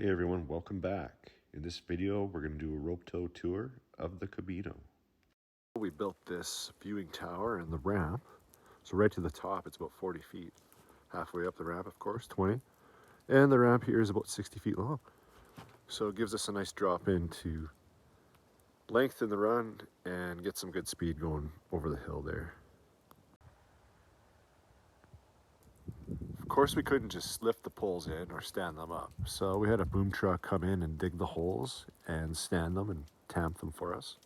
Hey everyone, welcome back. In this video, we're going to do a rope tow tour of the Cabino. We built this viewing tower and the ramp. So right to the top, it's about 40 feet. Halfway up the ramp, of course, 20. And the ramp here is about 60 feet long. So it gives us a nice drop in to lengthen the run and get some good speed going over the hill there. Of course, we couldn't just lift the poles in or stand them up. So we had a boom truck come in and dig the holes and stand them and tamp them for us.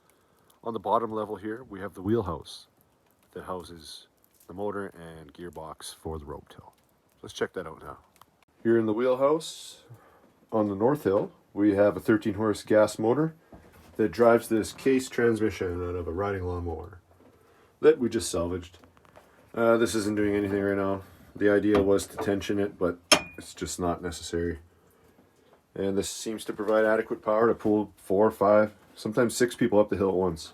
On the bottom level here, we have the wheelhouse that houses the motor and gearbox for the rope tow. Let's check that out now. Here in the wheelhouse on the north hill, we have a 13 horse gas motor that drives this case transmission out of a riding lawnmower that we just salvaged. This isn't doing anything right now. The idea was to tension it, but it's just not necessary. And this seems to provide adequate power to pull 4, 5, sometimes 6 people up the hill at once.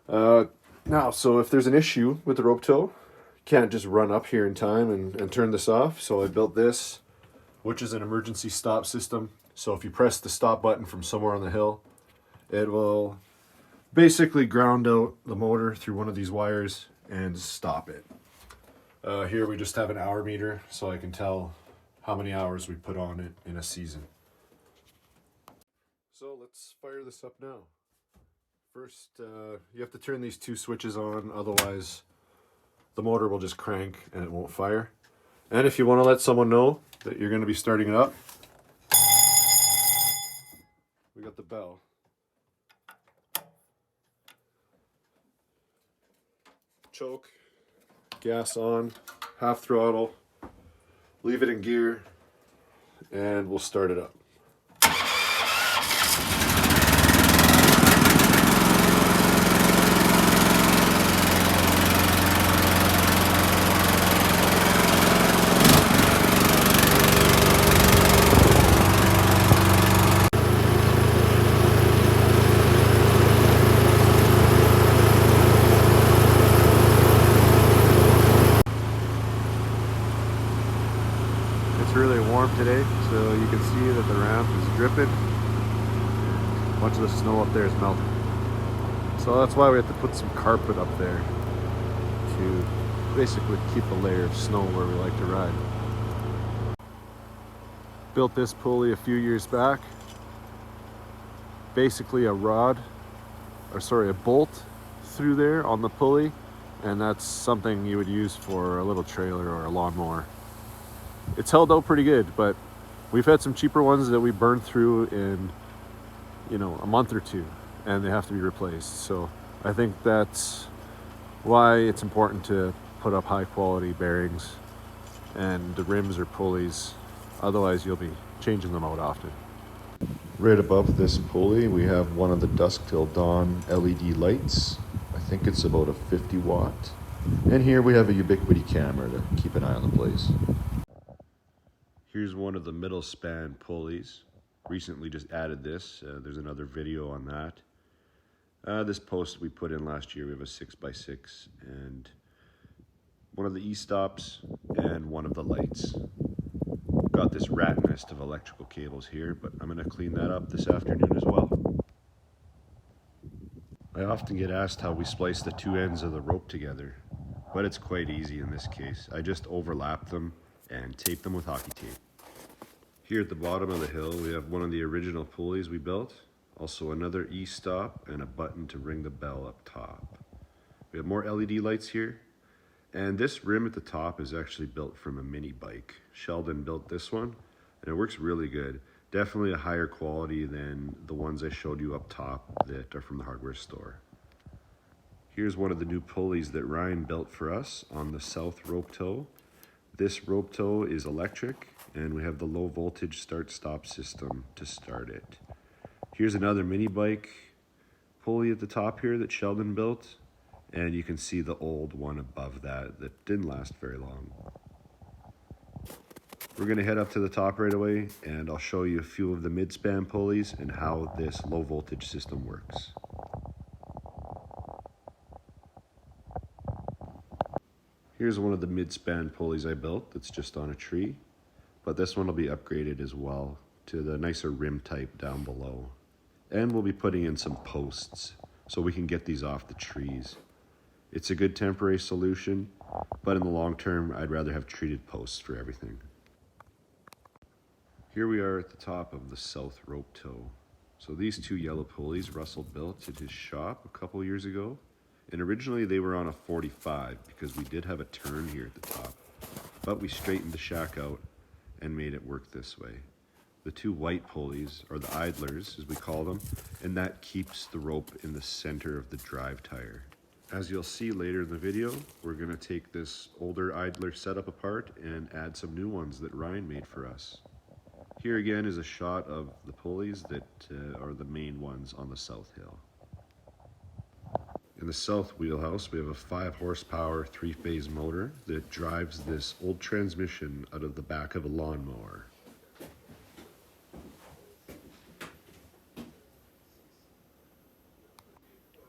Now, so if there's an issue with the rope tow, you can't just run up here in time and turn this off. So I built this, which is an emergency stop system. So if you press the stop button from somewhere on the hill, it will basically ground out the motor through one of these wires and stop it. Here we just have an hour meter, so I can tell how many hours we put on it in a season. So let's fire this up now. First, you have to turn these 2 switches on, otherwise the motor will just crank and it won't fire. And if you want to let someone know that you're going to be starting it up, we got the bell. Choke. Gas on, half throttle, leave it in gear, and we'll start it up. Really warm today, so you can see that the ramp is dripping. A bunch of the snow up there is melting. So that's why we have to put some carpet up there to basically keep a layer of snow where we like to ride. Built this pulley a few years back. Basically a bolt through there on the pulley, and that's something you would use for a little trailer or a lawnmower. It's held out pretty good, but we've had some cheaper ones that we burned through in, a month or 2, and they have to be replaced. So I think that's why it's important to put up high quality bearings and the rims or pulleys. Otherwise, you'll be changing them out often. Right above this pulley, we have one of the dusk till dawn LED lights. I think it's about a 50 watt. And here we have a ubiquity camera to keep an eye on the place. Here's one of the middle span pulleys. Recently just added this. There's another video on that. This post we put in last year. We have a 6x6 and one of the E-stops and one of the lights. Got this rat nest of electrical cables here, but I'm going to clean that up this afternoon as well. I often get asked how we splice the 2 ends of the rope together, but it's quite easy in this case. I just overlap them and tape them with hockey tape. Here at the bottom of the hill, we have one of the original pulleys we built, also another E-stop and a button to ring the bell up top. We have more LED lights here, and this rim at the top is actually built from a mini bike. Sheldon built this one, and it works really good. Definitely a higher quality than the ones I showed you up top that are from the hardware store. Here's one of the new pulleys that Ryan built for us on the south rope tow. This rope tow is electric, and we have the low voltage start-stop system to start it. Here's another mini bike pulley at the top here that Sheldon built, and you can see the old one above that didn't last very long. We're going to head up to the top right away, and I'll show you a few of the mid-span pulleys and how this low voltage system works. Here's one of the mid-span pulleys I built that's just on a tree, but this one will be upgraded as well to the nicer rim type down below. And we'll be putting in some posts so we can get these off the trees. It's a good temporary solution, but in the long term, I'd rather have treated posts for everything. Here we are at the top of the south rope toe. So these two yellow pulleys Russell built at his shop a couple years ago. And originally they were on a 45 because we did have a turn here at the top. But we straightened the shack out and made it work this way. The two white pulleys are the idlers, as we call them, and that keeps the rope in the center of the drive tire. As you'll see later in the video, we're going to take this older idler setup apart and add some new ones that Ryan made for us. Here again is a shot of the pulleys that are the main ones on the south hill. In the south wheelhouse, we have a 5 horsepower 3-phase motor that drives this old transmission out of the back of a lawnmower.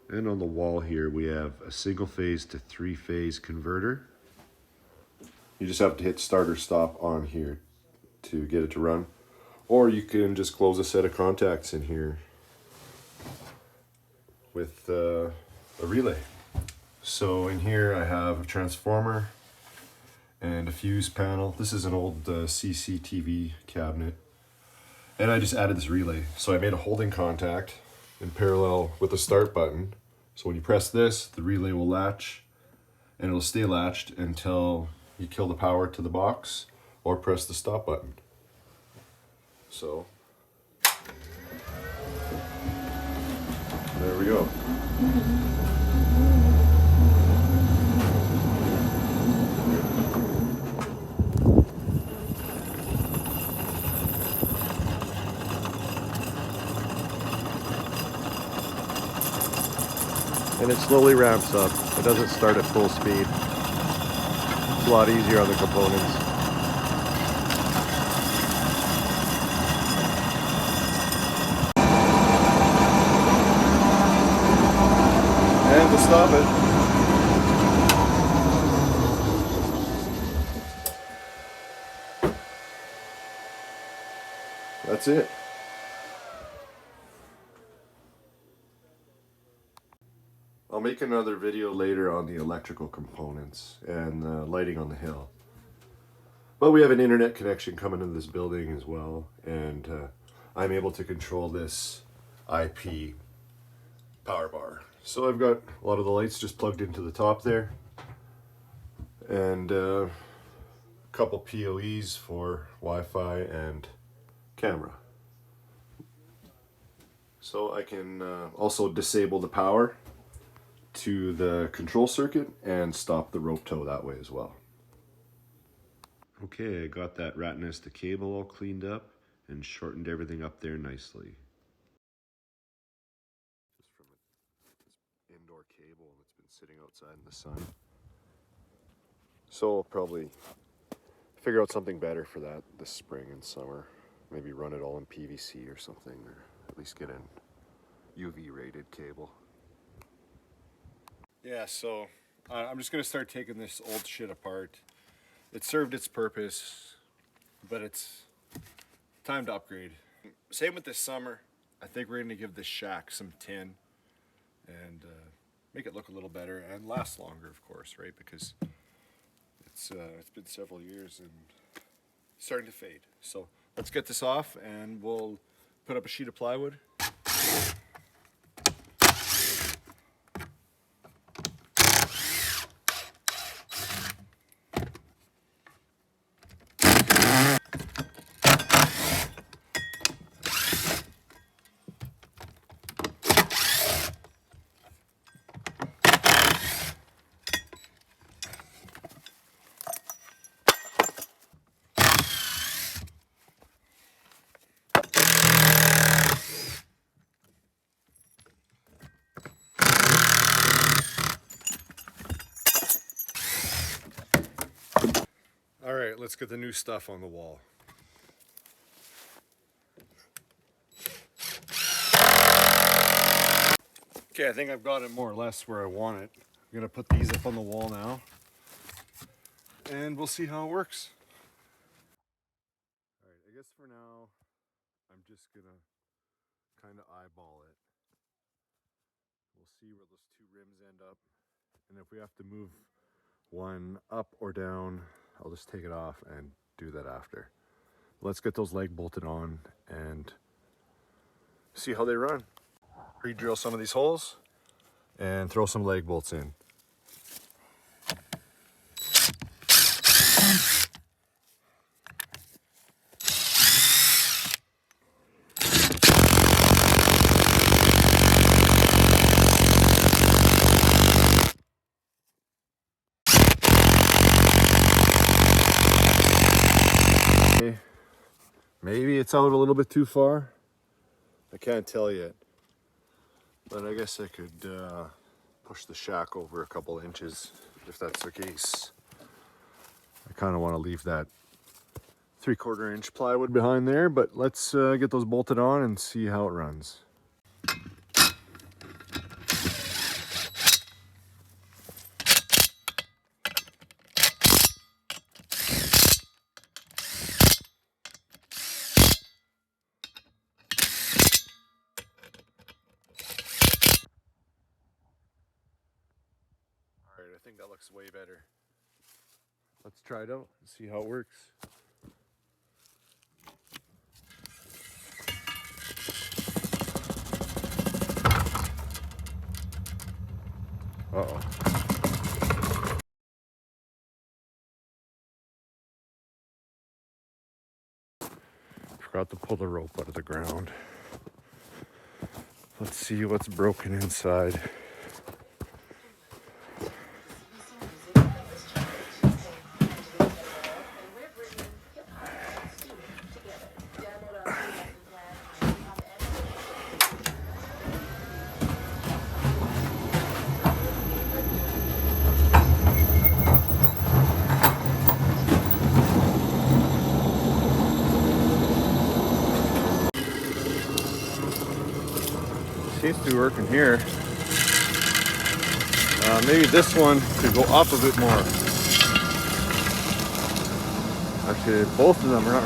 And on the wall here, we have a single phase to 3-phase converter. You just have to hit start or stop on here to get it to run. Or you can just close a set of contacts in here with a relay. So in here I have a transformer and a fuse panel. This is an old CCTV cabinet. And I just added this relay. So I made a holding contact in parallel with the start button. So when you press this, the relay will latch and it'll stay latched until you kill the power to the box or press the stop button. So there we go. And it slowly ramps up. It doesn't start at full speed. It's a lot easier on the components. And to stop it, that's it. I'll make another video later on the electrical components and the lighting on the hill. But we have an internet connection coming into this building as well, and I'm able to control this IP power bar. So I've got a lot of the lights just plugged into the top there, and a couple PoEs for Wi-Fi and camera. So I can also disable the power to the control circuit and stop the rope toe that way as well. Okay, I got that rat nest of cable all cleaned up and shortened everything up there nicely. Just from this indoor cable that's been sitting outside in the sun. So I'll probably figure out something better for that this spring and summer. Maybe run it all in PVC or something, or at least get an UV rated cable. Yeah, so I'm just going to start taking this old shit apart. It served its purpose, but it's time to upgrade. Same with this summer. I think we're going to give this shack some tin and make it look a little better and last longer, of course, right? Because it's been several years and it's starting to fade. So let's get this off and we'll put up a sheet of plywood. All right, let's get the new stuff on the wall. Okay, I think I've got it more or less where I want it. I'm gonna put these up on the wall now, and we'll see how it works. All right, I guess for now, I'm just gonna kind of eyeball it. We'll see where those two rims end up. And if we have to move one up or down, I'll just take it off and do that after. Let's get those leg bolted on and see how they run. Pre-drill some of these holes and throw some leg bolts in. Maybe it's out a little bit too far. I can't tell yet. But I guess I could push the shack over a couple inches if that's the case. I kind of want to leave that 3/4 inch plywood behind there, but let's get those bolted on and see how it runs. All right, I think that looks way better. Let's try it out and see how it works. Uh-oh. Forgot to pull the rope out of the ground. Let's see what's broken inside. Seems to be working here. Maybe this one could go up a bit more. Actually, both of them are not.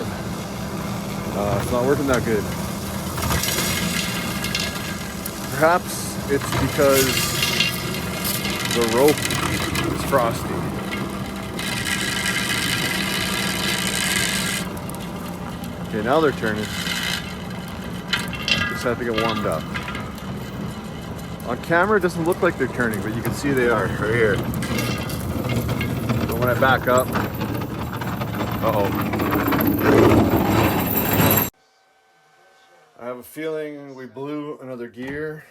It's not working that good. Perhaps it's because the rope is frosty. Okay, now they're turning. Just have to get warmed up. On camera, it doesn't look like they're turning, but you can see they are right here. But when I back up, uh-oh. I have a feeling we blew another gear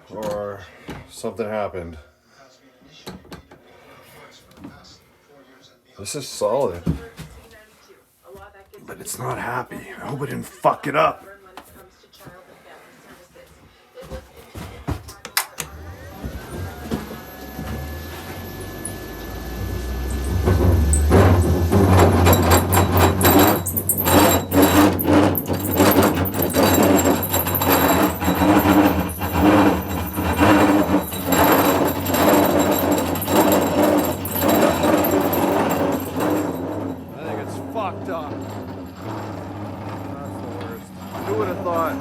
or something happened. This is solid, but it's not happy. I hope I didn't fuck it up. Fucked up. That's the worst. Who would have thought?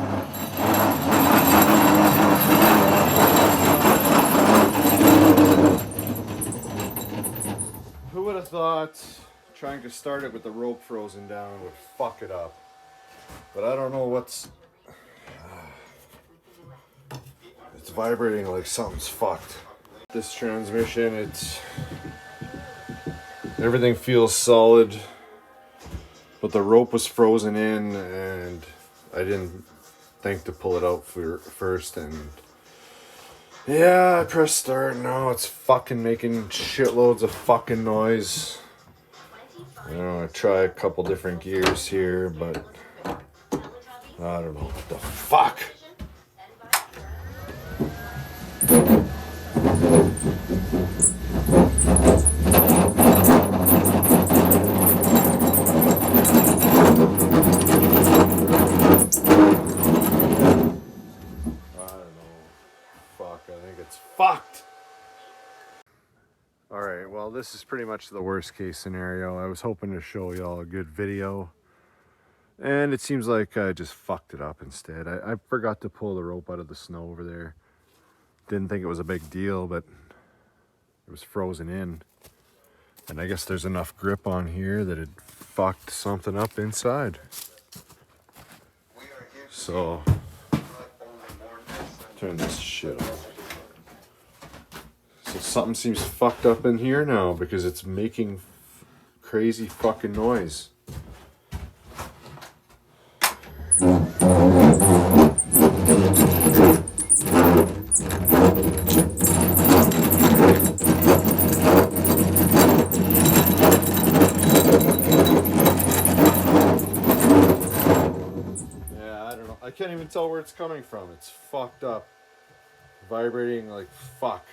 Who would have thought trying to start it with the rope frozen down would fuck it up? But I don't know what's... It's vibrating like something's fucked. This transmission, it's... Everything feels solid. But the rope was frozen in and I didn't think to pull it out first, and yeah, I pressed start. Now it's fucking making shitloads of fucking noise. You know, I try a couple different gears here, but I don't know what the fuck. Fucked. All right, well, this is pretty much the worst case scenario. I was hoping to show y'all a good video, And it seems like I just fucked it up instead. I forgot to pull the rope out of the snow over there. Didn't think it was a big deal, but it was frozen in. And I guess there's enough grip on here that it fucked something up inside. So, turn this shit off. So something seems fucked up in here now because it's making crazy fucking noise. I can't even tell where it's coming from. It's fucked up. Vibrating like fuck.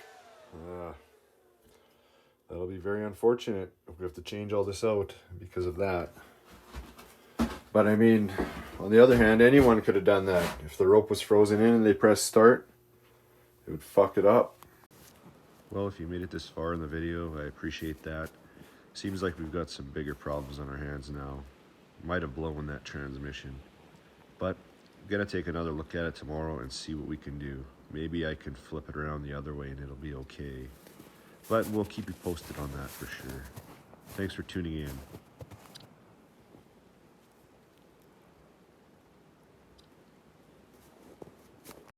That'll be very unfortunate if we have to change all this out because of that. But I mean, on the other hand, anyone could have done that. If the rope was frozen in and they pressed start, it would fuck it up. Well, if you made it this far in the video, I appreciate that. Seems like we've got some bigger problems on our hands now. Might have blown that transmission. But I'm gonna take another look at it tomorrow and see what we can do. Maybe I can flip it around the other way and it'll be okay. But we'll keep you posted on that for sure. Thanks for tuning in.